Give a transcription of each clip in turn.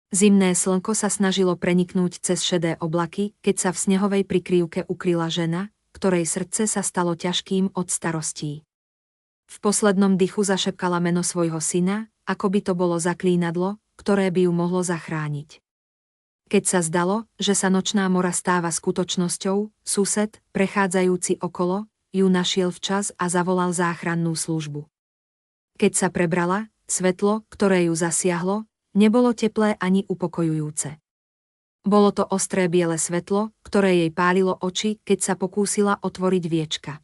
Zimné slnko sa snažilo preniknúť cez šedé oblaky, keď sa v snehovej prikryvke ukryla žena, ktorej srdce sa stalo ťažkým od starostí. V poslednom dychu zašepkala meno svojho syna, ako by to bolo zaklínadlo, ktoré by ju mohlo zachrániť. Keď sa zdalo, že sa nočná mora stáva skutočnosťou, sused, prechádzajúci okolo, ju našiel včas a zavolal záchrannú službu. Keď sa prebrala, svetlo, ktoré ju zasiahlo, nebolo teplé ani upokojujúce. Bolo to ostré biele svetlo, ktoré jej pálilo oči, keď sa pokúsila otvoriť viečka.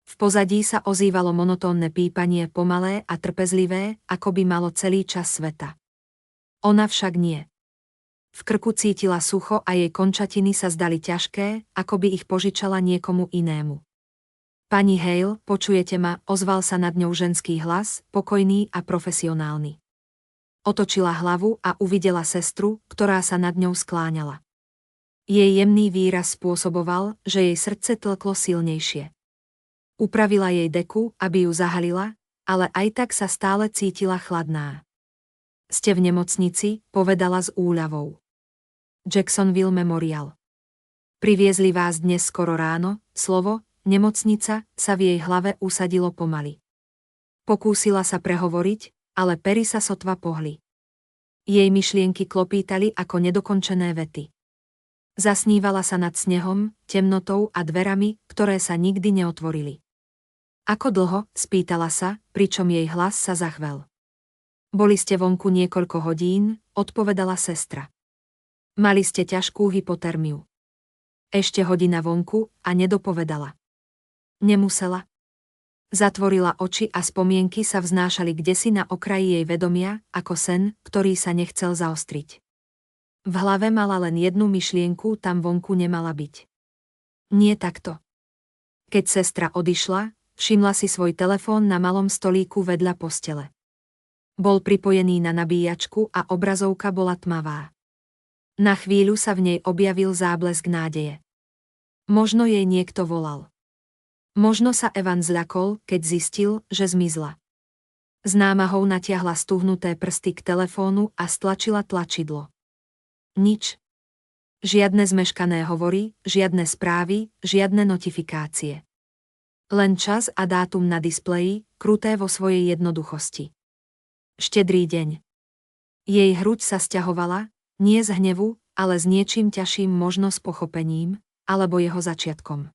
V pozadí sa ozývalo monotónne pípanie, pomalé a trpezlivé, ako by malo celý čas sveta. Ona však nie. V krku cítila sucho a jej končatiny sa zdali ťažké, ako by ich požičala niekomu inému. Pani Hale, počujete ma, ozval sa nad ňou ženský hlas, pokojný a profesionálny. Otočila hlavu a uvidela sestru, ktorá sa nad ňou skláňala. Jej jemný výraz spôsoboval, že jej srdce tlklo silnejšie. Upravila jej deku, aby ju zahalila, ale aj tak sa stále cítila chladná. Ste v nemocnici, povedala s úľavou. Jacksonville Memorial. Priviezli vás dnes skoro ráno, slovo, nemocnica, sa v jej hlave usadilo pomaly. Pokúsila sa prehovoriť, ale pery sa sotva pohli. Jej myšlienky klopítali ako nedokončené vety. Zasnívala sa nad snehom, temnotou a dverami, ktoré sa nikdy neotvorili. Ako dlho, spýtala sa, pričom jej hlas sa zachvel. Boli ste vonku niekoľko hodín, odpovedala sestra. Mali ste ťažkú hypotermiu. Ešte hodina vonku a nedopovedala. Nemusela. Zatvorila oči a spomienky sa vznášali kdesi na okraji jej vedomia, ako sen, ktorý sa nechcel zaostriť. V hlave mala len jednu myšlienku, tam vonku nemala byť. Nie takto. Keď sestra odišla, všimla si svoj telefón na malom stolíku vedľa postele. Bol pripojený na nabíjačku a obrazovka bola tmavá. Na chvíľu sa v nej objavil záblesk nádeje. Možno jej niekto volal. Možno sa Evan zľakol, keď zistil, že zmizla. S námahou natiahla stuhnuté prsty k telefónu a stlačila tlačidlo. Nič. Žiadne zmeškané hovory, žiadne správy, žiadne notifikácie. Len čas a dátum na displeji, kruté vo svojej jednoduchosti. Štedrý deň. Jej hruď sa sťahovala, nie z hnevu, ale s niečím ťažším, možno s pochopením, alebo jeho začiatkom.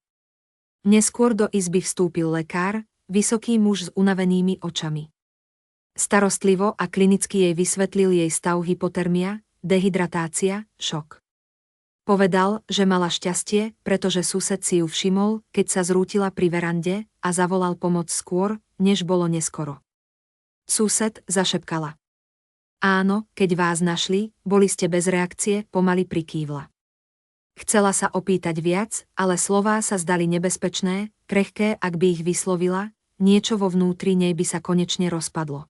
Neskôr do izby vstúpil lekár, vysoký muž s unavenými očami. Starostlivo a klinicky jej vysvetlil jej stav hypotermia, dehydratácia, šok. Povedal, že mala šťastie, pretože sused si ju všimol, keď sa zrútila pri verande a zavolal pomoc skôr, než bolo neskoro. Sused, zašepkala. Áno, keď vás našli, boli ste bez reakcie, pomaly prikývla. Chcela sa opýtať viac, ale slová sa zdali nebezpečné, krehké, ak by ich vyslovila, niečo vo vnútri nej by sa konečne rozpadlo.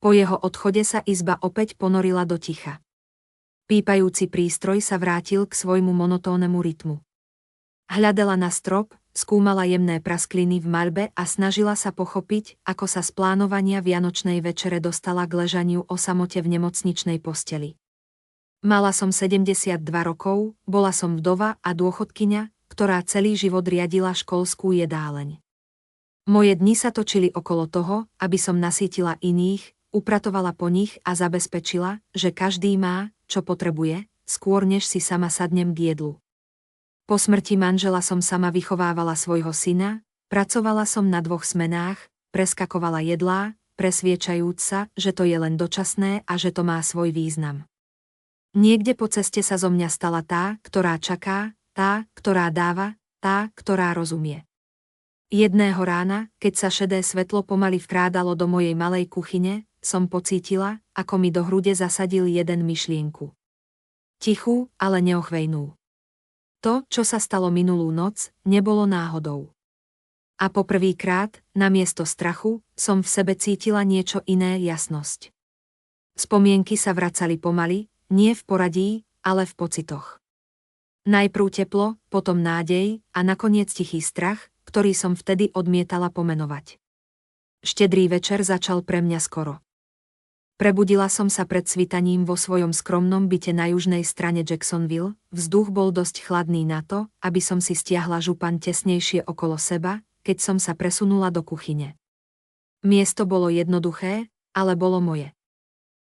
Po jeho odchode sa izba opäť ponorila do ticha. Pípajúci prístroj sa vrátil k svojmu monotónnemu rytmu. Hľadela na strop, skúmala jemné praskliny v maľbe a snažila sa pochopiť, ako sa z plánovania vianočnej večere dostala k ležaniu o samote v nemocničnej posteli. Mala som 72 rokov, bola som vdova a dôchodkyňa, ktorá celý život riadila školskú jedáleň. Moje dni sa točili okolo toho, aby som nasýtila iných, upratovala po nich a zabezpečila, že každý má, čo potrebuje, skôr než si sama sadnem k jedlu. Po smrti manžela som sama vychovávala svojho syna, pracovala som na 2 smenách, preskakovala jedlá, presviečajúc sa, že to je len dočasné a že to má svoj význam. Niekde po ceste sa zo mňa stala tá, ktorá čaká, tá, ktorá dáva, tá, ktorá rozumie. Jedného rána, keď sa šedé svetlo pomaly vkrádalo do mojej malej kuchyne, som pocítila, ako mi do hrude zasadil jeden myšlienku. Tichú, ale neochvejnú. To, čo sa stalo minulú noc, nebolo náhodou. A poprvýkrát, namiesto strachu, som v sebe cítila niečo iné, jasnosť. Spomienky sa vracali pomaly, nie v poradí, ale v pocitoch. Najprv teplo, potom nádej a nakoniec tichý strach, ktorý som vtedy odmietala pomenovať. Štedrý večer začal pre mňa skoro. Prebudila som sa pred svitaním vo svojom skromnom byte na južnej strane Jacksonville, vzduch bol dosť chladný na to, aby som si stiahla župan tesnejšie okolo seba, keď som sa presunula do kuchyne. Miesto bolo jednoduché, ale bolo moje.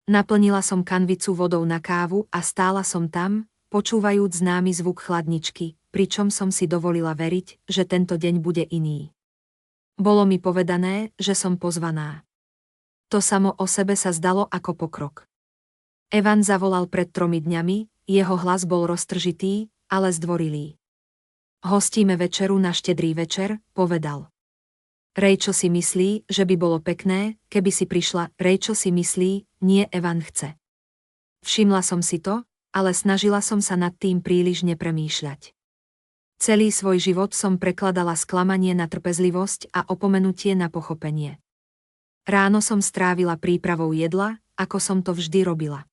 Naplnila som kanvicu vodou na kávu a stála som tam, počúvajúc známy zvuk chladničky, pričom som si dovolila veriť, že tento deň bude iný. Bolo mi povedané, že som pozvaná. To samo o sebe sa zdalo ako pokrok. Evan zavolal pred 3 dňami, jeho hlas bol roztržitý, ale zdvorilý. Hostíme večeru na štedrý večer, povedal. Rachel si myslí, že by bolo pekné, keby si prišla. Rachel si myslí, nie Evan chce. Všimla som si to, ale snažila som sa nad tým príliš nepremýšľať. Celý svoj život som prekladala sklamanie na trpezlivosť a opomenutie na pochopenie. Ráno som strávila prípravou jedla, ako som to vždy robila.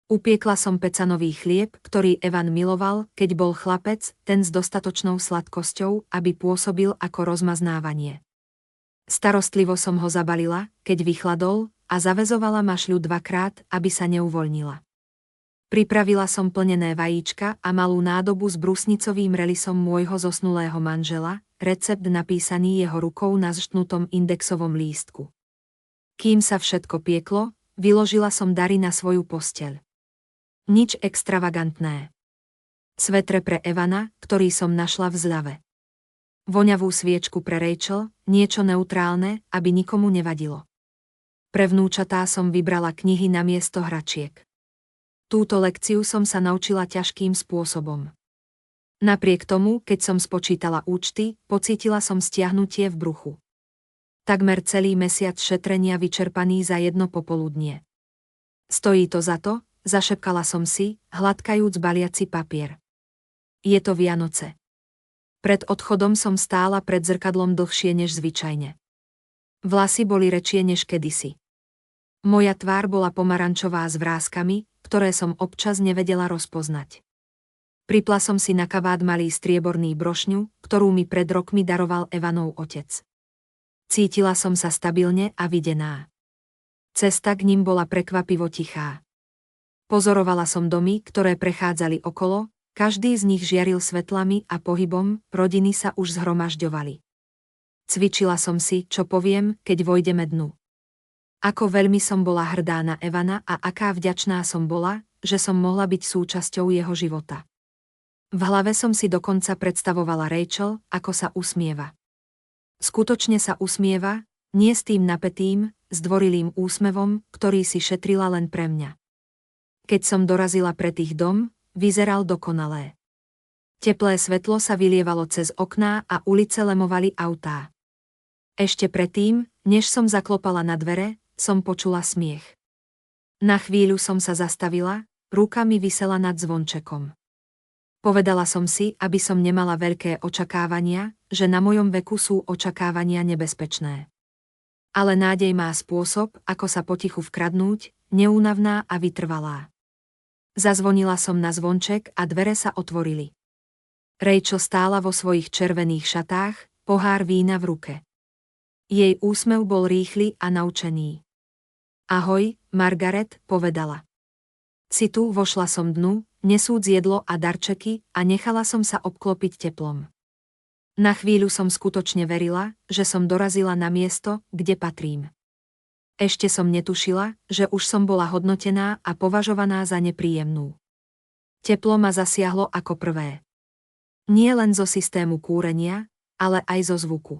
Upiekla som pecanový chlieb, ktorý Evan miloval, keď bol chlapec, ten s dostatočnou sladkosťou, aby pôsobil ako rozmaznávanie. Starostlivo som ho zabalila, keď vychladol, a zaväzovala mašľu 2-krát, aby sa neuvoľnila. Pripravila som plnené vajíčka a malú nádobu s brusnicovým relisom môjho zosnulého manžela, recept napísaný jeho rukou na zžtnutom indexovom lístku. Kým sa všetko pieklo, vyložila som dary na svoju posteľ. Nič extravagantné. Svetre pre Evana, ktorý som našla v zľave. Voňavú sviečku pre Rachel, niečo neutrálne, aby nikomu nevadilo. Pre vnúčatá som vybrala knihy namiesto hračiek. Túto lekciu som sa naučila ťažkým spôsobom. Napriek tomu, keď som spočítala účty, pocítila som stiahnutie v bruchu. Takmer celý mesiac šetrenia vyčerpaný za jedno popoludnie. Stojí to za to, zašepkala som si, hladkajúc baliaci papier. Je to Vianoce. Pred odchodom som stála pred zrkadlom dlhšie než zvyčajne. Vlasy boli rečie než kedysi. Moja tvár bola pomarančová s vráskami, ktoré som občas nevedela rozpoznať. Pripla som si na kabát malý strieborný brošňu, ktorú mi pred rokmi daroval Evanov otec. Cítila som sa stabilne a videná. Cesta k nim bola prekvapivo tichá. Pozorovala som domy, ktoré prechádzali okolo, každý z nich žiaril svetlami a pohybom, rodiny sa už zhromažďovali. Cvičila som si, čo poviem, keď vojdeme dnu. Ako veľmi som bola hrdá na Evana a aká vďačná som bola, že som mohla byť súčasťou jeho života. V hlave som si dokonca predstavovala Rachel, ako sa usmieva. Skutočne sa usmieva, nie s tým napätým, zdvorilým úsmevom, ktorý si šetrila len pre mňa. Keď som dorazila pred ich dom, vyzeral dokonalé. Teplé svetlo sa vylievalo cez okná a ulice lemovali autá. Ešte predtým, než som zaklopala na dvere, som počula smiech. Na chvíľu som sa zastavila, ruka mi visela nad zvončekom. Povedala som si, aby som nemala veľké očakávania, že na mojom veku sú očakávania nebezpečné. Ale nádej má spôsob, ako sa potichu vkradnúť, neúnavná a vytrvalá. Zazvonila som na zvonček a dvere sa otvorili. Rachel stála vo svojich červených šatách, pohár vína v ruke. Jej úsmev bol rýchly a naučený. Ahoj, Margaret, povedala. Si tu, vošla som dnu, nesúc jedlo a darčeky a nechala som sa obklopiť teplom. Na chvíľu som skutočne verila, že som dorazila na miesto, kde patrím. Ešte som netušila, že už som bola hodnotená a považovaná za nepríjemnú. Teplo ma zasiahlo ako prvé. Nie len zo systému kúrenia, ale aj zo zvuku.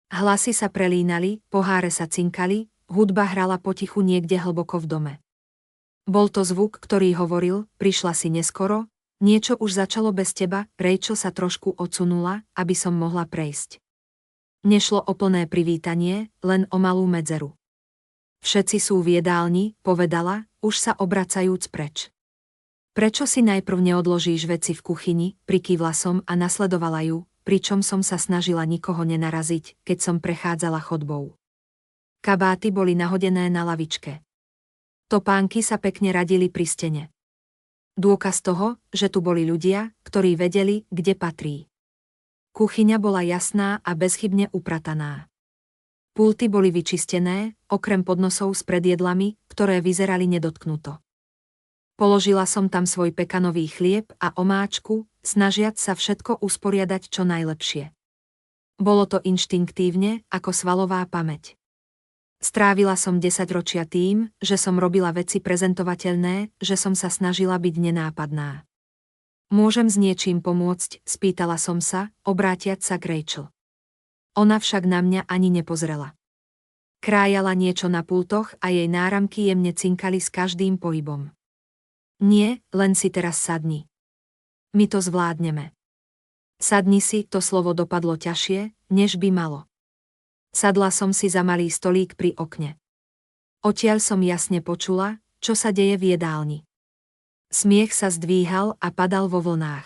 Hlasy sa prelínali, poháre sa cinkali, hudba hrala potichu niekde hlboko v dome. Bol to zvuk, ktorý hovoril, prišla si neskoro, niečo už začalo bez teba. Rachel sa trošku odsunula, aby som mohla prejsť. Nešlo o plné privítanie, len o malú medzeru. Všetci sú v jedálni, povedala, už sa obracajúc preč. Prečo si najprv neodložíš veci v kuchyni, prikývla som a nasledovala ju, pričom som sa snažila nikoho nenaraziť, keď som prechádzala chodbou. Kabáty boli nahodené na lavičke. Topánky sa pekne radili pri stene. Dôkaz toho, že tu boli ľudia, ktorí vedeli, kde patrí. Kuchyňa bola jasná a bezchybne uprataná. Pulty boli vyčistené, okrem podnosov s predjedlami, ktoré vyzerali nedotknuto. Položila som tam svoj pekanový chlieb a omáčku, snažiac sa všetko usporiadať čo najlepšie. Bolo to inštinktívne, ako svalová pamäť. Strávila som 10 ročia tým, že som robila veci prezentovateľné, že som sa snažila byť nenápadná. Môžem s niečím pomôcť, spýtala som sa, obrátiac sa k Rachel. Ona však na mňa ani nepozrela. Krájala niečo na pultoch a jej náramky jemne cinkali s každým pohybom. Nie, len si teraz sadni. My to zvládneme. Sadni si, to slovo dopadlo ťažšie, než by malo. Sadla som si za malý stolík pri okne. Odtiaľ som jasne počula, čo sa deje v jedálni. Smiech sa zdvíhal a padal vo vlnách.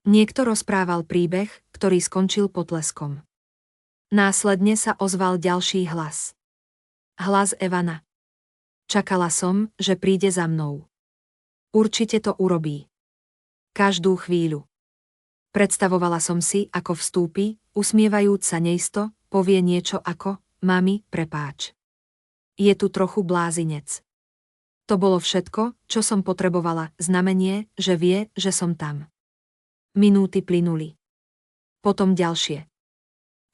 Niekto rozprával príbeh, ktorý skončil potleskom. Následne sa ozval ďalší hlas. Hlas Evana. Čakala som, že príde za mnou. Určite to urobí. Každú chvíľu. Predstavovala som si, ako vstúpi, usmievajúc sa neisto, povie niečo ako, mami, prepáč. Je tu trochu blázinec. To bolo všetko, čo som potrebovala, znamenie, že vie, že som tam. Minúty plynuli. Potom ďalšie.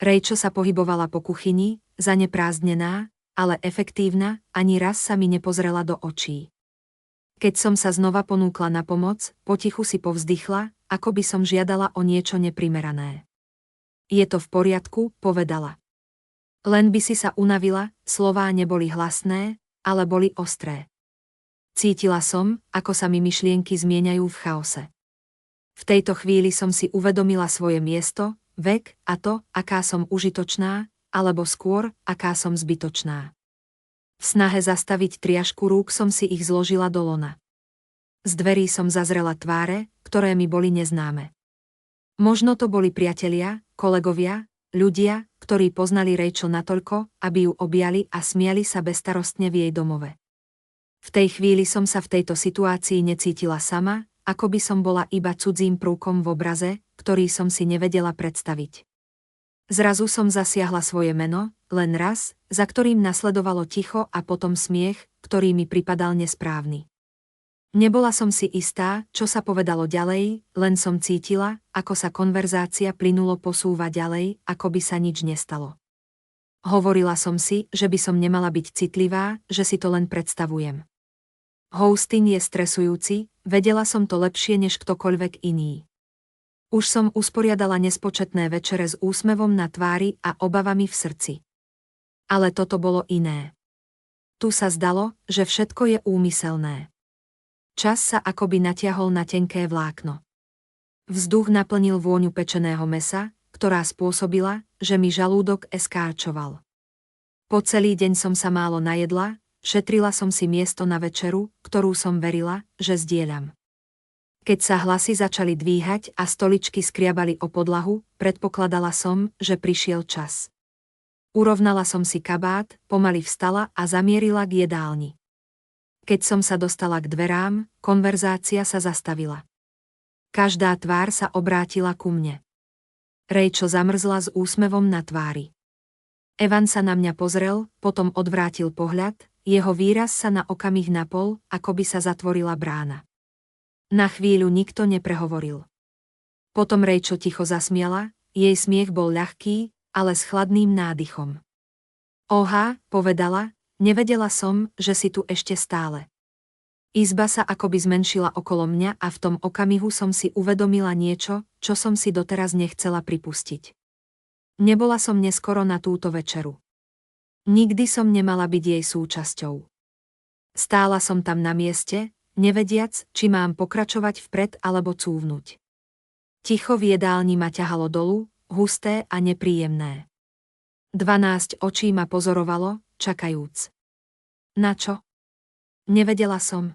Rachel sa pohybovala po kuchyni, zaneprázdnená, ale efektívna, ani raz sa mi nepozrela do očí. Keď som sa znova ponúkla na pomoc, potichu si povzdychla, ako by som žiadala o niečo neprimerané. Je to v poriadku, povedala. Len by si sa unavila, slová neboli hlasné, ale boli ostré. Cítila som, ako sa mi myšlienky zmieňajú v chaose. V tejto chvíli som si uvedomila svoje miesto, vek a to, aká som užitočná, alebo skôr, aká som zbytočná. V snahe zastaviť triašku rúk som si ich zložila do lona. Z dverí som zazrela tváre, ktoré mi boli neznáme. Možno to boli priatelia, kolegovia, ľudia, ktorí poznali Rachel natoľko, aby ju objali a smiali sa bezstarostne v jej domove. V tej chvíli som sa v tejto situácii necítila sama, ako by som bola iba cudzím prúkom v obraze, ktorý som si nevedela predstaviť. Zrazu som zasiahla svoje meno, len raz, za ktorým nasledovalo ticho a potom smiech, ktorý mi pripadal nesprávny. Nebola som si istá, čo sa povedalo ďalej, len som cítila, ako sa konverzácia plynulo posúva ďalej, ako by sa nič nestalo. Hovorila som si, že by som nemala byť citlivá, že si to len predstavujem. Hosting je stresujúci, vedela som to lepšie než ktokoľvek iný. Už som usporiadala nespočetné večere s úsmevom na tvári a obavami v srdci. Ale toto bolo iné. Tu sa zdalo, že všetko je úmyselné. Čas sa akoby natiahol na tenké vlákno. Vzduch naplnil vôňu pečeného mäsa, ktorá spôsobila, že mi žalúdok eskáčoval. Po celý deň som sa málo najedla, šetrila som si miesto na večeru, ktorú som verila, že zdieľam. Keď sa hlasy začali dvíhať a stoličky skriabali o podlahu, predpokladala som, že prišiel čas. Urovnala som si kabát, pomaly vstala a zamierila k jedálni. Keď som sa dostala k dverám, konverzácia sa zastavila. Každá tvár sa obrátila ku mne. Rachel zamrzla s úsmevom na tvári. Evan sa na mňa pozrel, potom odvrátil pohľad, jeho výraz sa na okamih napol, ako by sa zatvorila brána. Na chvíľu nikto neprehovoril. Potom Rachel ticho zasmiala, jej smiech bol ľahký, ale s chladným nádychom. Oha, povedala, nevedela som, že si tu ešte stále. Izba sa akoby zmenšila okolo mňa a v tom okamihu som si uvedomila niečo, čo som si doteraz nechcela pripustiť. Nebola som neskoro na túto večeru. Nikdy som nemala byť jej súčasťou. Stála som tam na mieste, nevediac, či mám pokračovať vpred alebo cúvnuť. Ticho v jedálni ma ťahalo dolu, husté a nepríjemné. 12 očí ma pozorovalo, čakajúc. Na čo? Nevedela som.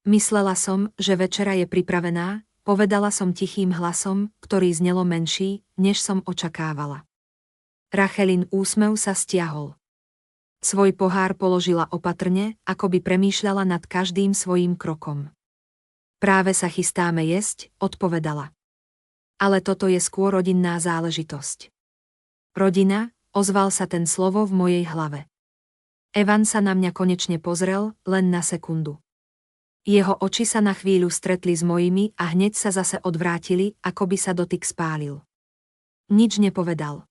Myslela som, že večera je pripravená, povedala som tichým hlasom, ktorý znelo menší, než som očakávala. Rachelin úsmev sa stiahol. Svoj pohár položila opatrne, ako by premýšľala nad každým svojím krokom. Práve sa chystáme jesť, odpovedala. Ale toto je skôr rodinná záležitosť. Rodina, ozval sa ten slovo v mojej hlave. Evan sa na mňa konečne pozrel, len na sekundu. Jeho oči sa na chvíľu stretli s mojimi a hneď sa zase odvrátili, ako by sa dotyk spálil. Nič nepovedal.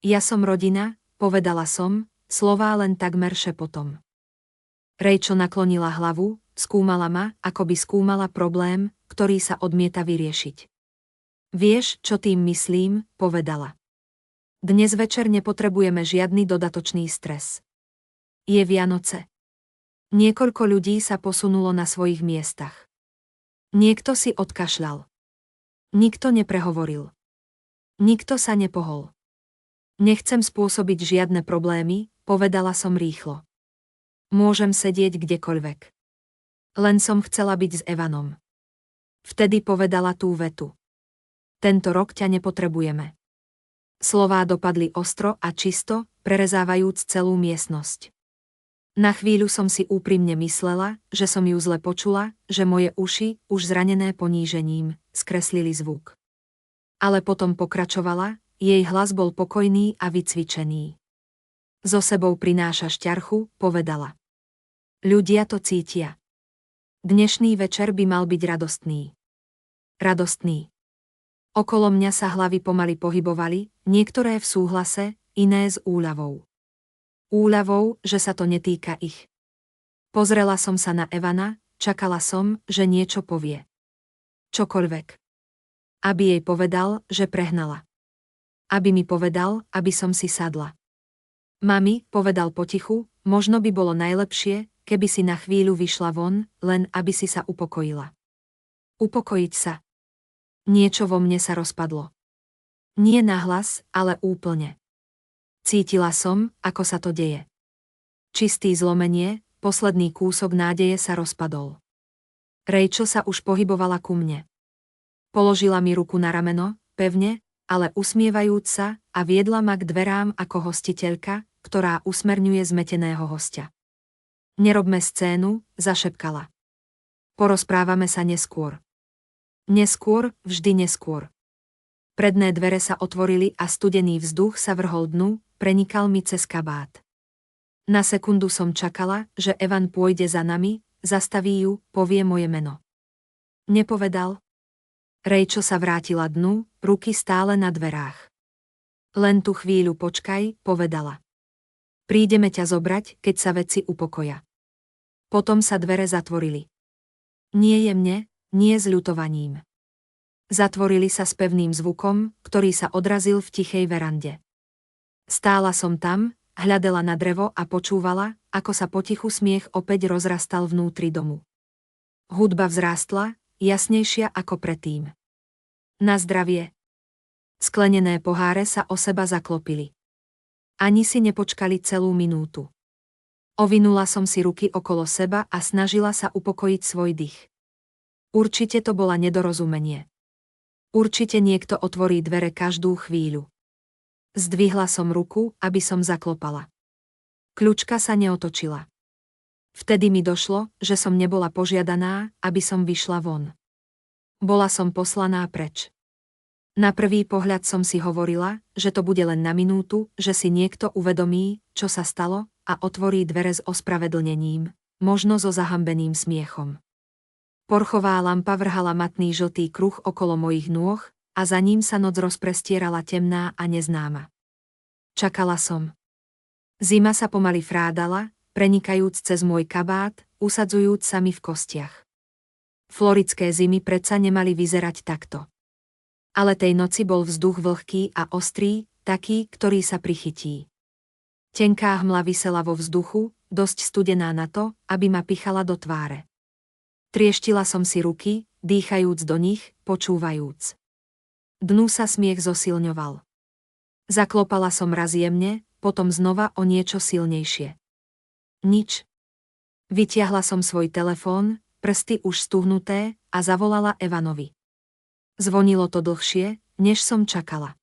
Ja som rodina, povedala som, slová len takmer šepotom. Rachel naklonila hlavu, skúmala ma, ako by skúmala problém, ktorý sa odmieta vyriešiť. Vieš, čo tým myslím, povedala. Dnes večer nepotrebujeme žiadny dodatočný stres. Je Vianoce. Niekoľko ľudí sa posunulo na svojich miestach. Niekto si odkašľal. Nikto neprehovoril. Nikto sa nepohol. Nechcem spôsobiť žiadne problémy, povedala som rýchlo. Môžem sedieť kdekoľvek. Len som chcela byť s Evanom. Vtedy povedala tú vetu. Tento rok ťa nepotrebujeme. Slová dopadli ostro a čisto, prerezávajúc celú miestnosť. Na chvíľu som si úprimne myslela, že som ju zle počula, že moje uši, už zranené ponížením, skreslili zvuk. Ale potom pokračovala, jej hlas bol pokojný a vycvičený. So sebou prináša šťarchu, povedala. Ľudia to cítia. Dnešný večer by mal byť radostný. Radostný. Okolo mňa sa hlavy pomaly pohybovali, niektoré v súhlase, iné s úľavou. Úľavou, že sa to netýka ich. Pozrela som sa na Evana, čakala som, že niečo povie. Čokoľvek. Aby jej povedal, že prehnala. Aby mi povedal, aby som si sadla. Mami, povedal potichu, možno by bolo najlepšie, keby si na chvíľu vyšla von, len aby si sa upokojila. Upokojiť sa. Niečo vo mne sa rozpadlo. Nie nahlas, ale úplne. Cítila som, ako sa to deje. Čistý zlomenie, posledný kúsok nádeje sa rozpadol. Rachel sa už pohybovala ku mne. Položila mi ruku na rameno, pevne, ale usmievajúc sa, a viedla ma k dverám ako hostiteľka, ktorá usmerňuje zmeteného hostia. Nerobme scénu, zašepkala. Porozprávame sa neskôr. Neskôr, vždy neskôr. Predné dvere sa otvorili a studený vzduch sa vrhol dnu, prenikal mi cez kabát. Na sekundu som čakala, že Evan pôjde za nami, zastaví ju, povie moje meno. Nepovedal. Rachel sa vrátila dnu, ruky stále na dverách. Len tú chvíľu počkaj, povedala. Prídeme ťa zobrať, keď sa veci upokoja. Potom sa dvere zatvorili. Nie jemne, nie s ľutovaním. Zatvorili sa s pevným zvukom, ktorý sa odrazil v tichej verande. Stála som tam, hľadela na drevo a počúvala, ako sa potichu smiech opäť rozrastal vnútri domu. Hudba vzrástla, jasnejšia ako predtým. Na zdravie. Sklenené poháre sa o seba zaklopili. Ani si nepočkali celú minútu. Ovinula som si ruky okolo seba a snažila sa upokojiť svoj dých. Určite to bola nedorozumenie. Určite niekto otvorí dvere každú chvíľu. Zdvihla som ruku, aby som zaklopala. Kľučka sa neotočila. Vtedy mi došlo, že som nebola požiadaná, aby som vyšla von. Bola som poslaná preč. Na prvý pohľad som si hovorila, že to bude len na minútu, že si niekto uvedomí, čo sa stalo, a otvorí dvere s ospravedlnením, možno so zahambeným smiechom. Porchová lampa vrhala matný žltý kruh okolo mojich nôh, a za ním sa noc rozprestierala temná a neznáma. Čakala som. Zima sa pomaly frádala, prenikajúc cez môj kabát, usadzujúc sa mi v kostiach. Floridské zimy predsa nemali vyzerať takto. Ale tej noci bol vzduch vlhký a ostrý, taký, ktorý sa prichytí. Tenká hmla visela vo vzduchu, dosť studená na to, aby ma pichala do tváre. Trieštila som si ruky, dýchajúc do nich, počúvajúc. Dnu sa smiech zosilňoval. Zaklopala som raz jemne, potom znova o niečo silnejšie. Nič. Vytiahla som svoj telefón, prsty už stuhnuté, a zavolala Evanovi. Zvonilo to dlhšie, než som čakala.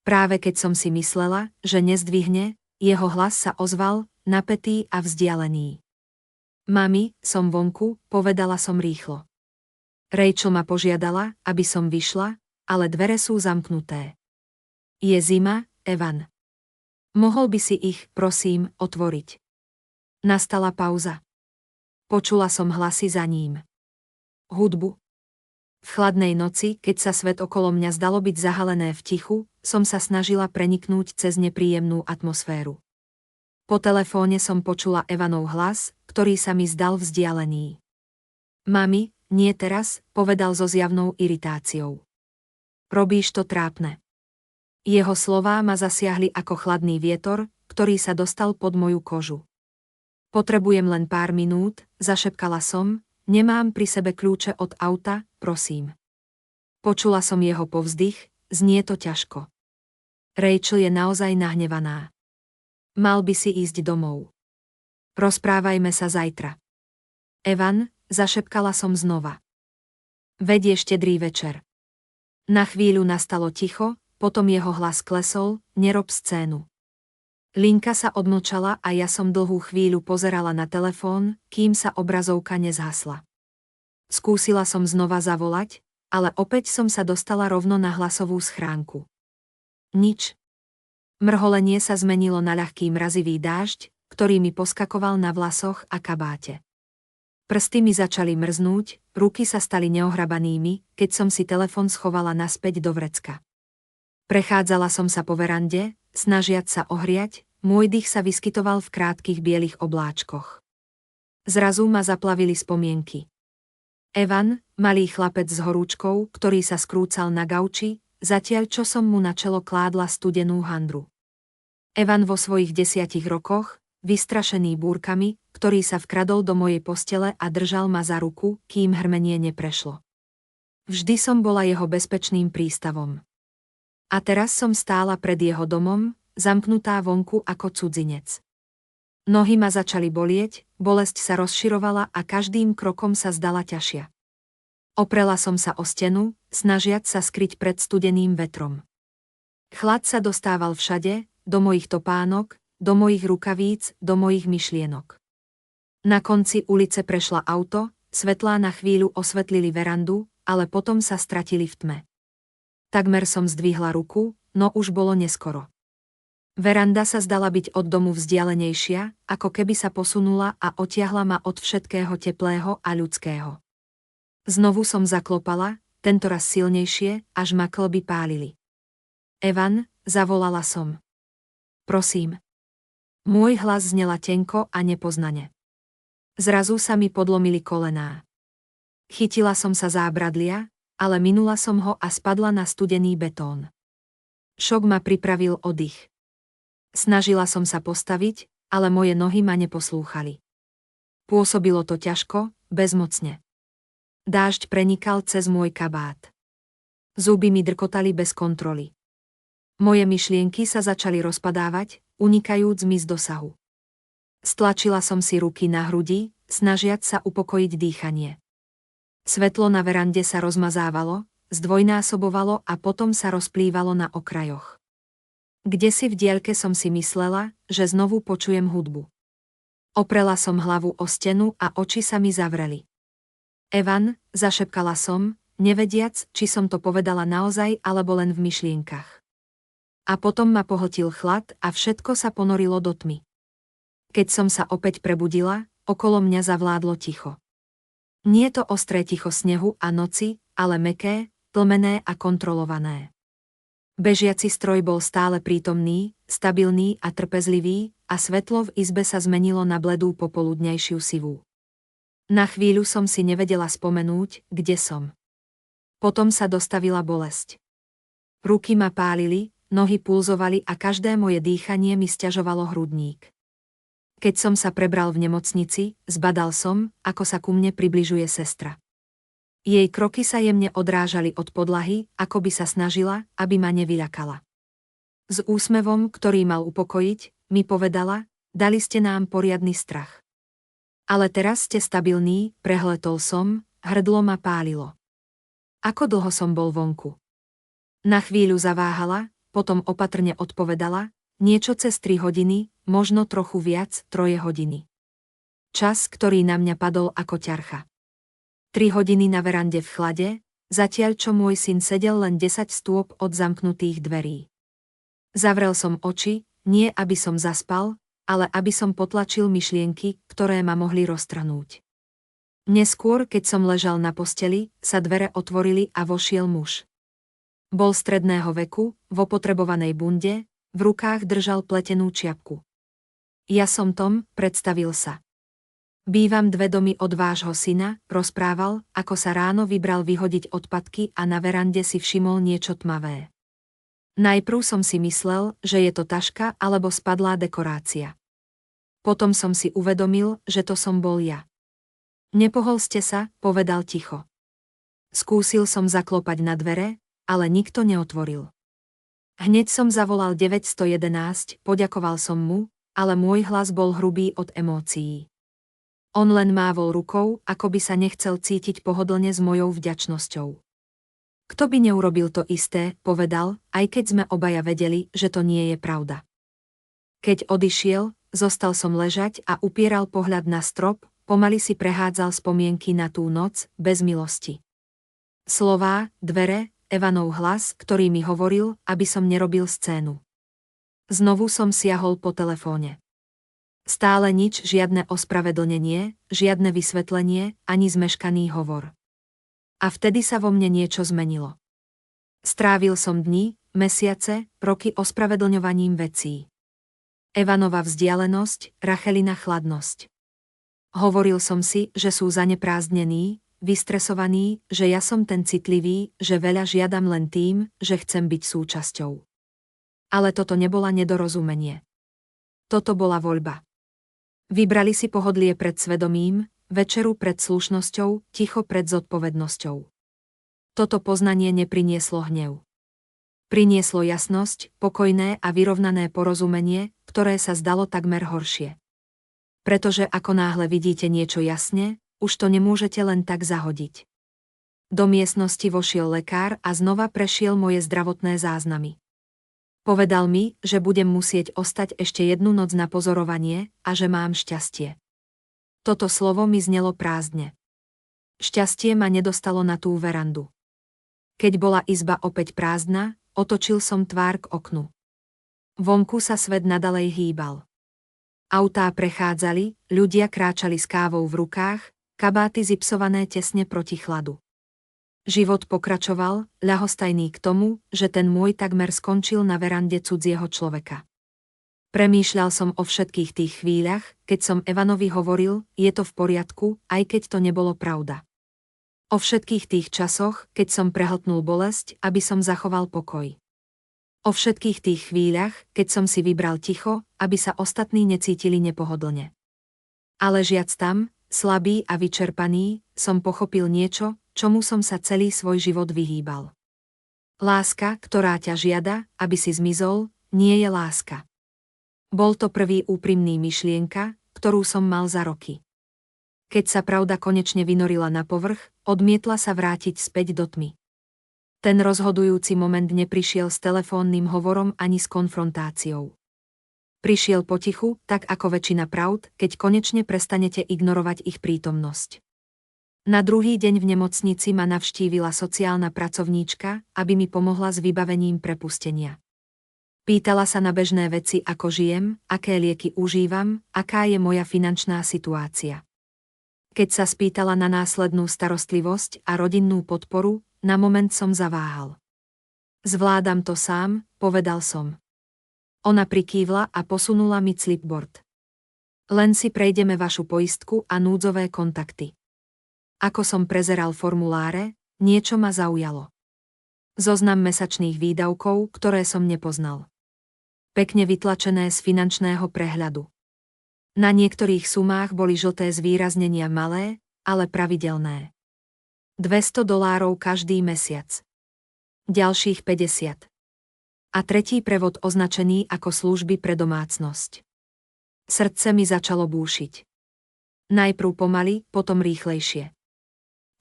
Práve keď som si myslela, že nezdvihne, jeho hlas sa ozval, napätý a vzdialený. Mami, som vonku, povedala som rýchlo. Rachel ma požiadala, aby som vyšla, ale dvere sú zamknuté. Je zima, Evan. Mohol by si ich, prosím, otvoriť. Nastala pauza. Počula som hlasy za ním. Hudbu. V chladnej noci, keď sa svet okolo mňa zdalo byť zahalené v tichu, som sa snažila preniknúť cez nepríjemnú atmosféru. Po telefóne som počula Evanov hlas, ktorý sa mi zdal vzdialený. Mami, nie teraz, povedal so zjavnou iritáciou. Robíš to trápne. Jeho slová ma zasiahli ako chladný vietor, ktorý sa dostal pod moju kožu. Potrebujem len pár minút, zašepkala som, nemám pri sebe kľúče od auta, prosím. Počula som jeho povzdych, znie to ťažko. Rachel je naozaj nahnevaná. Mal by si ísť domov. Rozprávajme sa zajtra. Evan, zašepkala som znova. Veď je štedrý večer. Na chvíľu nastalo ticho, potom jeho hlas klesol, nerob scénu. Linka sa odmlčala a ja som dlhú chvíľu pozerala na telefón, kým sa obrazovka nezhasla. Skúsila som znova zavolať, ale opäť som sa dostala rovno na hlasovú schránku. Nič. Mrholenie sa zmenilo na ľahký mrazivý dážď, ktorý mi poskakoval na vlasoch a kabáte. Prsty mi začali mrznúť, ruky sa stali neohrabanými, keď som si telefón schovala naspäť do vrecka. Prechádzala som sa po verande, snažiac sa ohriať, môj dých sa vyskytoval v krátkych bielých obláčkoch. Zrazu ma zaplavili spomienky. Evan, malý chlapec s horúčkou, ktorý sa skrúcal na gauči, zatiaľ čo som mu na čelo kládla studenú handru. Evan vo svojich 10 rokoch, vystrašený búrkami, ktorý sa vkradol do mojej postele a držal ma za ruku, kým hrmenie neprešlo. Vždy som bola jeho bezpečným prístavom. A teraz som stála pred jeho domom, zamknutá vonku ako cudzinec. Nohy ma začali bolieť, bolesť sa rozširovala a každým krokom sa zdala ťažšia. Oprela som sa o stenu, snažiac sa skryť pred studeným vetrom. Chlad sa dostával všade, do mojich topánok, do mojich rukavíc, do mojich myšlienok. Na konci ulice prešla auto, svetlá na chvíľu osvetlili verandu, ale potom sa stratili v tme. Takmer som zdvihla ruku, no už bolo neskoro. Veranda sa zdala byť od domu vzdialenejšia, ako keby sa posunula a otiahla ma od všetkého teplého a ľudského. Znovu som zaklopala, tentoraz silnejšie, až ma kĺby pálili. Evan, zavolala som. Prosím. Môj hlas znela tenko a nepoznane. Zrazu sa mi podlomili kolená. Chytila som sa zábradlia, ale minula som ho a spadla na studený betón. Šok ma pripravil o dých. Snažila som sa postaviť, ale moje nohy ma neposlúchali. Pôsobilo to ťažko, bezmocne. Dážď prenikal cez môj kabát. Zuby mi drkotali bez kontroly. Moje myšlienky sa začali rozpadávať, unikajúc mi z dosahu. Stlačila som si ruky na hrudi, snažiac sa upokojiť dýchanie. Svetlo na verande sa rozmazávalo, zdvojnásobovalo a potom sa rozplývalo na okrajoch. Kdesi v diaľke som si myslela, že znovu počujem hudbu. Oprela som hlavu o stenu a oči sa mi zavreli. Evan, zašepkala som, nevediac, či som to povedala naozaj alebo len v myšlienkach. A potom ma pohltil chlad a všetko sa ponorilo do tmy. Keď som sa opäť prebudila, okolo mňa zavládlo ticho. Nie to ostré ticho snehu a noci, ale mäkké, tlmené a kontrolované. Bežiaci stroj bol stále prítomný, stabilný a trpezlivý, a svetlo v izbe sa zmenilo na bledú popoludňajšiu sivú. Na chvíľu som si nevedela spomenúť, kde som. Potom sa dostavila bolesť. Ruky ma pálili, nohy pulzovali a každé moje dýchanie mi sťažovalo hrudník. Keď som sa prebral v nemocnici, zbadal som, ako sa ku mne približuje sestra. Jej kroky sa jemne odrážali od podlahy, ako by sa snažila, aby ma nevyľakala. S úsmevom, ktorý mal upokojiť, mi povedala, dali ste nám poriadny strach. Ale teraz ste stabilní, prehletol som, hrdlo ma pálilo. Ako dlho som bol vonku? Na chvíľu zaváhala, potom opatrne odpovedala, niečo cez 3 hodiny, možno trochu viac, 3 hodiny. Čas, ktorý na mňa padol ako ťarcha. 3 hodiny na verande v chlade, zatiaľ čo môj syn sedel len 10 stôp od zamknutých dverí. Zavrel som oči, nie aby som zaspal, ale aby som potlačil myšlienky, ktoré ma mohli roztrhnúť. Neskôr, keď som ležal na posteli, sa dvere otvorili a vošiel muž. Bol stredného veku, v opotrebovanej bunde, v rukách držal pletenú čiapku. Ja som Tom, predstavil sa. Bývam 2 domy od vášho syna, rozprával, ako sa ráno vybral vyhodiť odpadky a na verande si všimol niečo tmavé. Najprv som si myslel, že je to taška alebo spadlá dekorácia. Potom som si uvedomil, že to som bol ja. Nepohol ste sa, povedal ticho. Skúsil som zaklopať na dvere, ale nikto neotvoril. Hneď som zavolal 911, poďakoval som mu, ale môj hlas bol hrubý od emócií. On len mávol rukou, ako by sa nechcel cítiť pohodlne s mojou vďačnosťou. Kto by neurobil to isté, povedal, aj keď sme obaja vedeli, že to nie je pravda. Keď odišiel, zostal som ležať a upieral pohľad na strop, pomaly si prehádzal spomienky na tú noc, bez milosti. Slová, dvere, Evanov hlas, ktorý mi hovoril, aby som nerobil scénu. Znovu som siahol po telefóne. Stále nič, žiadne ospravedlnenie, žiadne vysvetlenie, ani zmeškaný hovor. A vtedy sa vo mne niečo zmenilo. Strávil som dni, mesiace, roky ospravedlňovaním vecí. Evanova vzdialenosť, Rachelina chladnosť. Hovoril som si, že sú zaneprázdnení, vystresovaní, že ja som ten citlivý, že veľa žiadam len tým, že chcem byť súčasťou. Ale toto nebola nedorozumenie. Toto bola voľba. Vybrali si pohodlie pred svedomím, večeru pred slušnosťou, ticho pred zodpovednosťou. Toto poznanie neprinieslo hnev. Prinieslo jasnosť, pokojné a vyrovnané porozumenie, ktoré sa zdalo takmer horšie. Pretože ako náhle vidíte niečo jasne, už to nemôžete len tak zahodiť. Do miestnosti vošiel lekár a znova prešiel moje zdravotné záznamy. Povedal mi, že budem musieť ostať ešte 1 noc na pozorovanie a že mám šťastie. Toto slovo mi znelo prázdne. Šťastie ma nedostalo na tú verandu. Keď bola izba opäť prázdna, otočil som tvár k oknu. Vonku sa svet nadalej hýbal. Autá prechádzali, ľudia kráčali s kávou v rukách, kabáty zipsované tesne proti chladu. Život pokračoval, ľahostajný k tomu, že ten môj takmer skončil na verande cudzieho človeka. Premýšľal som o všetkých tých chvíľach, keď som Evanovi hovoril, je to v poriadku, aj keď to nebolo pravda. O všetkých tých časoch, keď som prehltnul bolesť, aby som zachoval pokoj. O všetkých tých chvíľach, keď som si vybral ticho, aby sa ostatní necítili nepohodlne. Ale žiac tam, slabý a vyčerpaný, som pochopil niečo, čomu som sa celý svoj život vyhýbal. Láska, ktorá ťa žiada, aby si zmizol, nie je láska. Bol to prvý úprimný myšlienka, ktorú som mal za roky. Keď sa pravda konečne vynorila na povrch, odmietla sa vrátiť späť do tmy. Ten rozhodujúci moment neprišiel s telefónnym hovorom ani s konfrontáciou. Prišiel potichu, tak ako väčšina pravd, keď konečne prestanete ignorovať ich prítomnosť. Na druhý deň v nemocnici ma navštívila sociálna pracovníčka, aby mi pomohla s vybavením prepustenia. Pýtala sa na bežné veci, ako žijem, aké lieky užívam, aká je moja finančná situácia. Keď sa spýtala na následnú starostlivosť a rodinnú podporu, na moment som zaváhal. Zvládam to sám, povedal som. Ona prikývla a posunula mi clipboard. Len si prejdeme vašu poistku a núdzové kontakty. Ako som prezeral formuláre, niečo ma zaujalo. Zoznam mesačných výdavkov, ktoré som nepoznal. Pekne vytlačené z finančného prehľadu. Na niektorých sumách boli žlté zvýraznenia malé, ale pravidelné. $200 každý mesiac. Ďalších 50. A tretí prevod označený ako služby pre domácnosť. Srdce mi začalo búšiť. Najprv pomaly, potom rýchlejšie.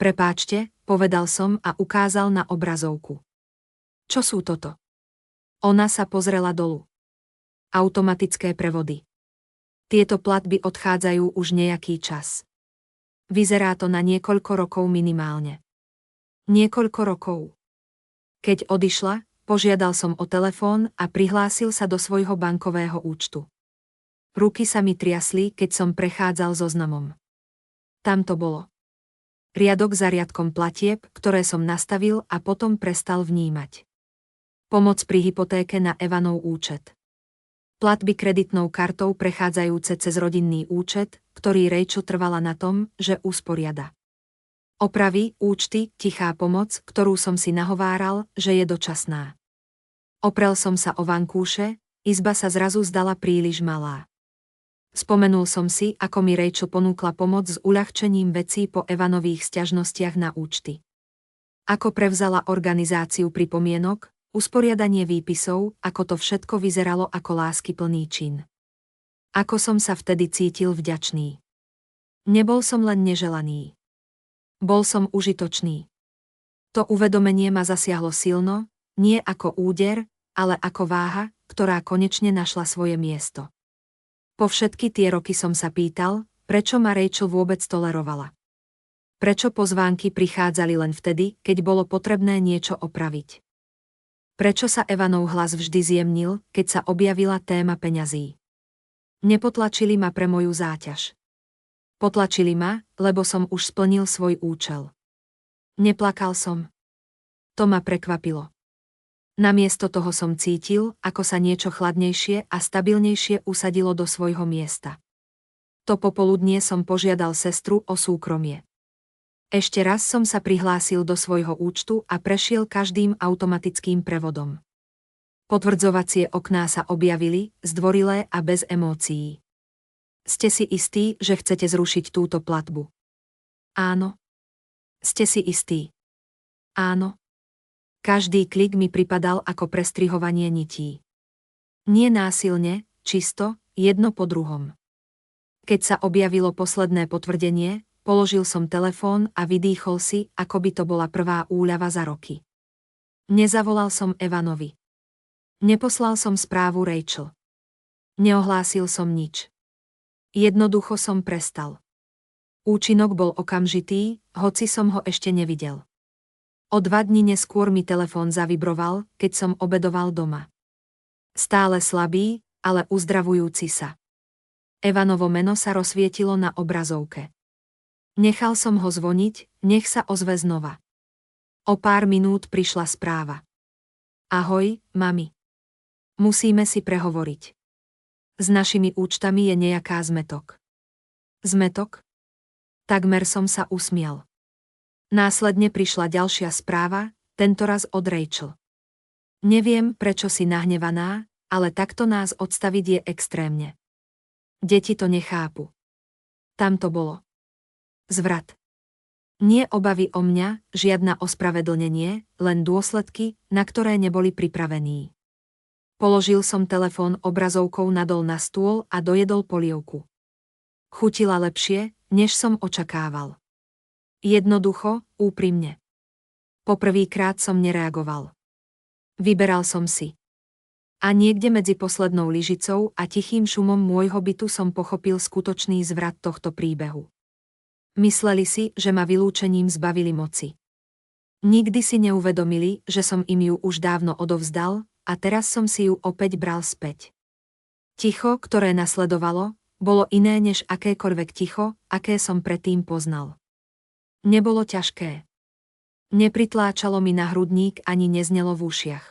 Prepáčte, povedal som a ukázal na obrazovku. Čo sú toto? Ona sa pozrela dolu. Automatické prevody. Tieto platby odchádzajú už nejaký čas. Vyzerá to na niekoľko rokov minimálne. Niekoľko rokov. Keď odišla, požiadal som o telefón a prihlásil sa do svojho bankového účtu. Ruky sa mi triasli, keď som prechádzal zoznamom. Tam to bolo. Riadok za riadkom platieb, ktoré som nastavil a potom prestal vnímať. Pomoc pri hypotéke na Evanov účet. Platby kreditnou kartou prechádzajúce cez rodinný účet, ktorý Rachel trvala na tom, že usporiada. Opravy, účty, tichá pomoc, ktorú som si nahováral, že je dočasná. Oprel som sa o vankúše, izba sa zrazu zdala príliš malá. Spomenul som si, ako mi Rachel ponúkla pomoc s uľahčením vecí po Evanových sťažnostiach na účty. Ako prevzala organizáciu pripomienok, usporiadanie výpisov, ako to všetko vyzeralo ako láskyplný čin. Ako som sa vtedy cítil vďačný. Nebol som len neželaný. Bol som užitočný. To uvedomenie ma zasiahlo silno, nie ako úder, ale ako váha, ktorá konečne našla svoje miesto. Po všetky tie roky som sa pýtal, prečo ma Rachel vôbec tolerovala. Prečo pozvánky prichádzali len vtedy, keď bolo potrebné niečo opraviť. Prečo sa Evanov hlas vždy zjemnil, keď sa objavila téma peňazí. Nepotlačili ma pre moju záťaž. Potlačili ma, lebo som už splnil svoj účel. Neplakal som. To ma prekvapilo. Namiesto toho som cítil, ako sa niečo chladnejšie a stabilnejšie usadilo do svojho miesta. To popoludnie som požiadal sestru o súkromie. Ešte raz som sa prihlásil do svojho účtu a prešiel každým automatickým prevodom. Potvrdzovacie okná sa objavili, zdvorilé a bez emócií. Ste si istí, že chcete zrušiť túto platbu? Áno. Ste si istí? Áno. Každý klik mi pripadal ako prestrihovanie nití. Nie násilne, čisto, jedno po druhom. Keď sa objavilo posledné potvrdenie, položil som telefón a vydýchol si, ako by to bola prvá úľava za roky. Nezavolal som Evanovi. Neposlal som správu Rachel. Neohlásil som nič. Jednoducho som prestal. Účinok bol okamžitý, hoci som ho ešte nevidel. O 2 dni neskôr mi telefón zavibroval, keď som obedoval doma. Stále slabý, ale uzdravujúci sa. Evanovo meno sa rozsvietilo na obrazovke. Nechal som ho zvoniť, nech sa ozve znova. O pár minút prišla správa. Ahoj, mami. Musíme si prehovoriť. S našimi účtami je nejaká zmetok. Zmetok? Takmer som sa usmial. Následne prišla ďalšia správa, tentoraz od Rachel. Neviem, prečo si nahnevaná, ale takto nás odstaviť je extrémne. Deti to nechápu. Tam to bolo. Zvrat. Nie obavy o mňa, žiadna ospravedlnenie, len dôsledky, na ktoré neboli pripravení. Položil som telefón obrazovkou nadol na stôl a dojedol polievku. Chutila lepšie, než som očakával. Jednoducho, úprimne. Poprvýkrát som nereagoval. Vyberal som si. A niekde medzi poslednou lyžicou a tichým šumom môjho bytu som pochopil skutočný zvrat tohto príbehu. Mysleli si, že ma vylúčením zbavili moci. Nikdy si neuvedomili, že som im ju už dávno odovzdal, a teraz som si ju opäť bral späť. Ticho, ktoré nasledovalo, bolo iné než akékoľvek ticho, aké som predtým poznal. Nebolo ťažké. Nepritláčalo mi na hrudník ani neznelo v ušiach.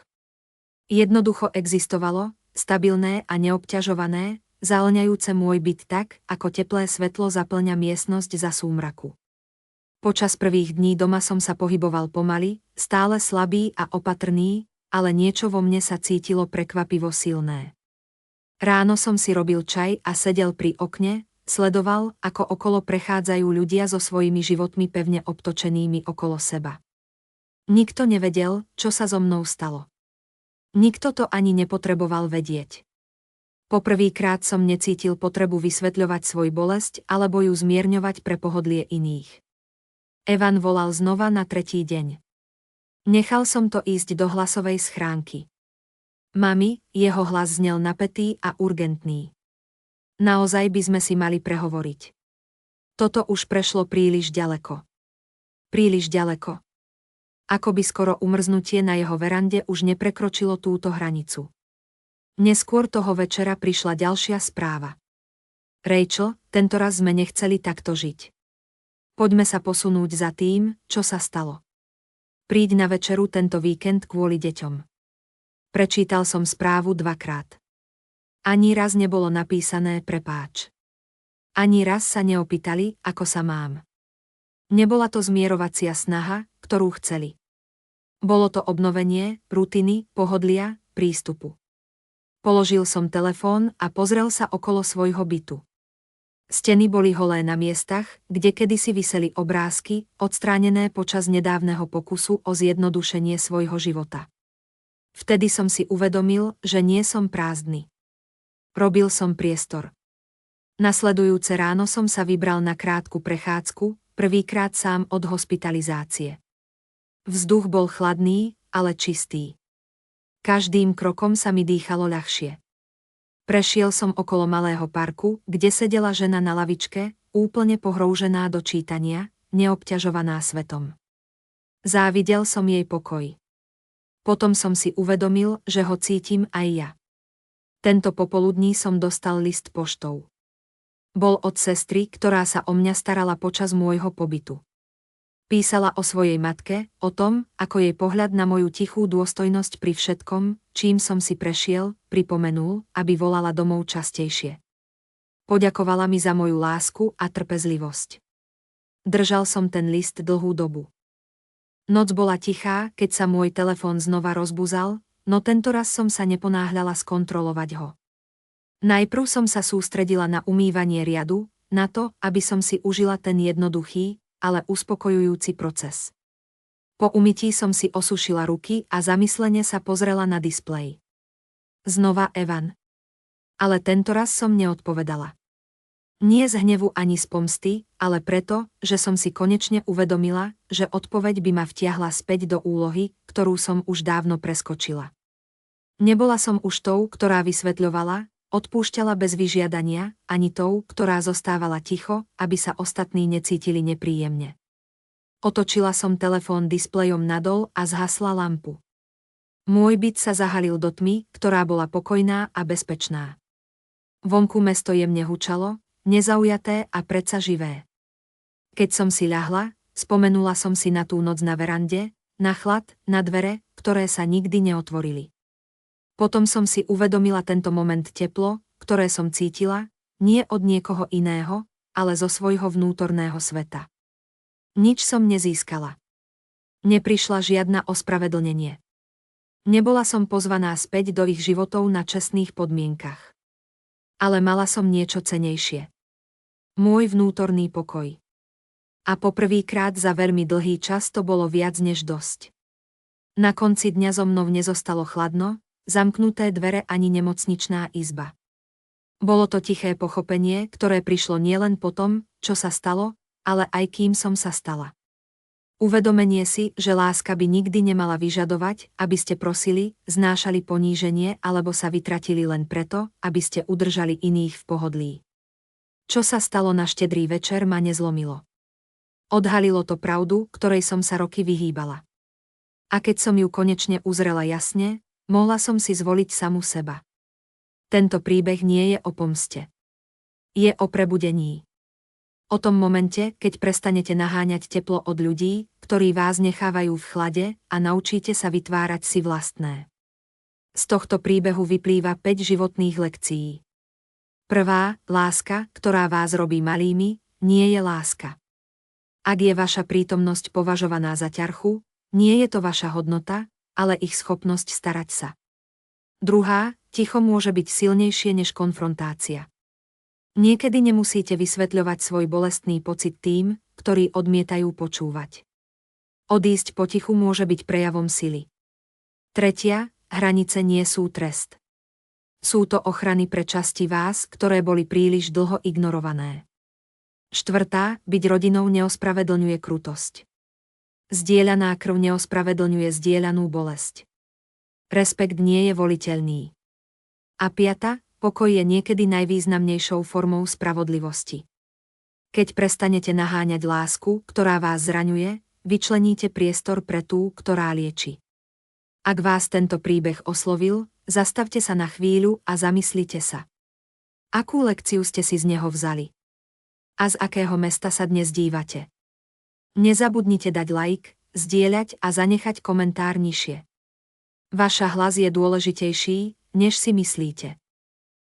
Jednoducho existovalo, stabilné a neobťažované, zaľňajúce môj byt tak, ako teplé svetlo zaplňa miestnosť za súmraku. Počas prvých dní doma som sa pohyboval pomaly, stále slabý a opatrný, ale niečo vo mne sa cítilo prekvapivo silné. Ráno som si robil čaj a sedel pri okne, sledoval, ako okolo prechádzajú ľudia so svojimi životmi pevne obtočenými okolo seba. Nikto nevedel, čo sa so mnou stalo. Nikto to ani nepotreboval vedieť. Poprvýkrát som necítil potrebu vysvetľovať svoj bolesť alebo ju zmierňovať pre pohodlie iných. Evan volal znova na 3. deň. Nechal som to ísť do hlasovej schránky. Mami, jeho hlas znel napätý a urgentný. Naozaj by sme si mali prehovoriť. Toto už prešlo príliš ďaleko. Príliš ďaleko. Ako by skoro umrznutie na jeho verande už neprekročilo túto hranicu. Neskôr toho večera prišla ďalšia správa. Rachel, tentoraz sme nechceli takto žiť. Poďme sa posunúť za tým, čo sa stalo. Príď na večeru tento víkend kvôli deťom. Prečítal som správu 2-krát. Ani raz nebolo napísané prepáč. Ani raz sa neopýtali, ako sa mám. Nebola to zmierovacia snaha, ktorú chceli. Bolo to obnovenie, rutiny, pohodlia, prístupu. Položil som telefón a pozrel sa okolo svojho bytu. Steny boli holé na miestach, kde kedysi viseli obrázky, odstránené počas nedávneho pokusu o zjednodušenie svojho života. Vtedy som si uvedomil, že nie som prázdny. Robil som priestor. Nasledujúce ráno som sa vybral na krátku prechádzku, prvýkrát sám od hospitalizácie. Vzduch bol chladný, ale čistý. Každým krokom sa mi dýchalo ľahšie. Prešiel som okolo malého parku, kde sedela žena na lavičke, úplne pohroužená do čítania, neobťažovaná svetom. Závidel som jej pokoj. Potom som si uvedomil, že ho cítim aj ja. Tento popoludní som dostal list poštou. Bol od sestry, ktorá sa o mňa starala počas môjho pobytu. Písala o svojej matke, o tom, ako jej pohľad na moju tichú dôstojnosť pri všetkom, čím som si prešiel, pripomenul, aby volala domov častejšie. Poďakovala mi za moju lásku a trpezlivosť. Držal som ten list dlhú dobu. Noc bola tichá, keď sa môj telefón znova rozbuzal, no tentoraz som sa neponáhľala skontrolovať ho. Najprv som sa sústredila na umývanie riadu, na to, aby som si užila ten jednoduchý, ale uspokojujúci proces. Po umytí som si osušila ruky a zamyslene sa pozrela na displej. Znova Evan. Ale tentoraz som neodpovedala. Nie z hnevu ani z pomsty, ale preto, že som si konečne uvedomila, že odpoveď by ma vtiahla späť do úlohy, ktorú som už dávno preskočila. Nebola som už tou, ktorá vysvetľovala, odpúšťala bez vyžiadania, ani tou, ktorá zostávala ticho, aby sa ostatní necítili nepríjemne. Otočila som telefón displejom nadol a zhasla lampu. Môj byt sa zahalil do tmy, ktorá bola pokojná a bezpečná. Vonku mesto jemne hučalo, nezaujaté a predsa živé. Keď som si ľahla, spomenula som si na tú noc na verande, na chlad, na dvere, ktoré sa nikdy neotvorili. Potom som si uvedomila tento moment teplo, ktoré som cítila, nie od niekoho iného, ale zo svojho vnútorného sveta. Nič som nezískala. Neprišla žiadna ospravedlnenie. Nebola som pozvaná späť do ich životov na čestných podmienkach. Ale mala som niečo cenejšie. Môj vnútorný pokoj. A poprvýkrát za veľmi dlhý čas to bolo viac než dosť. Na konci dňa so mnou nezostalo chladno, zamknuté dvere ani nemocničná izba. Bolo to tiché pochopenie, ktoré prišlo nielen po tom, čo sa stalo, ale aj kým som sa stala. Uvedomenie si, že láska by nikdy nemala vyžadovať, aby ste prosili, znášali poníženie alebo sa vytratili len preto, aby ste udržali iných v pohodlí. Čo sa stalo na štedrý večer ma nezlomilo. Odhalilo to pravdu, ktorej som sa roky vyhýbala. A keď som ju konečne uzrela jasne, mohla som si zvoliť samu seba. Tento príbeh nie je o pomste. Je o prebudení. O tom momente, keď prestanete naháňať teplo od ľudí, ktorí vás nechávajú v chlade a naučíte sa vytvárať si vlastné. Z tohto príbehu vyplýva 5 životných lekcií. Prvá, láska, ktorá vás robí malými, nie je láska. Ak je vaša prítomnosť považovaná za ťarchu, nie je to vaša hodnota, ale ich schopnosť starať sa. Druhá, ticho môže byť silnejšie než konfrontácia. Niekedy nemusíte vysvetľovať svoj bolestný pocit tým, ktorí odmietajú počúvať. Odísť potichu môže byť prejavom sily. Tretia, hranice nie sú trest. Sú to ochrany pre časti vás, ktoré boli príliš dlho ignorované. Štvrtá, byť rodinou neospravedlňuje krutosť. Zdieľaná krv neospravedlňuje zdieľanú bolesť. Rešpekt nie je voliteľný. A piata, pokoj je niekedy najvýznamnejšou formou spravodlivosti. Keď prestanete naháňať lásku, ktorá vás zraňuje, vyčleníte priestor pre tú, ktorá lieči. Ak vás tento príbeh oslovil, zastavte sa na chvíľu a zamyslite sa. Akú lekciu ste si z neho vzali? A z akého mesta sa dnes dívate? Nezabudnite dať like, zdieľať a zanechať komentár nižšie. Vaša hlas je dôležitejší, než si myslíte.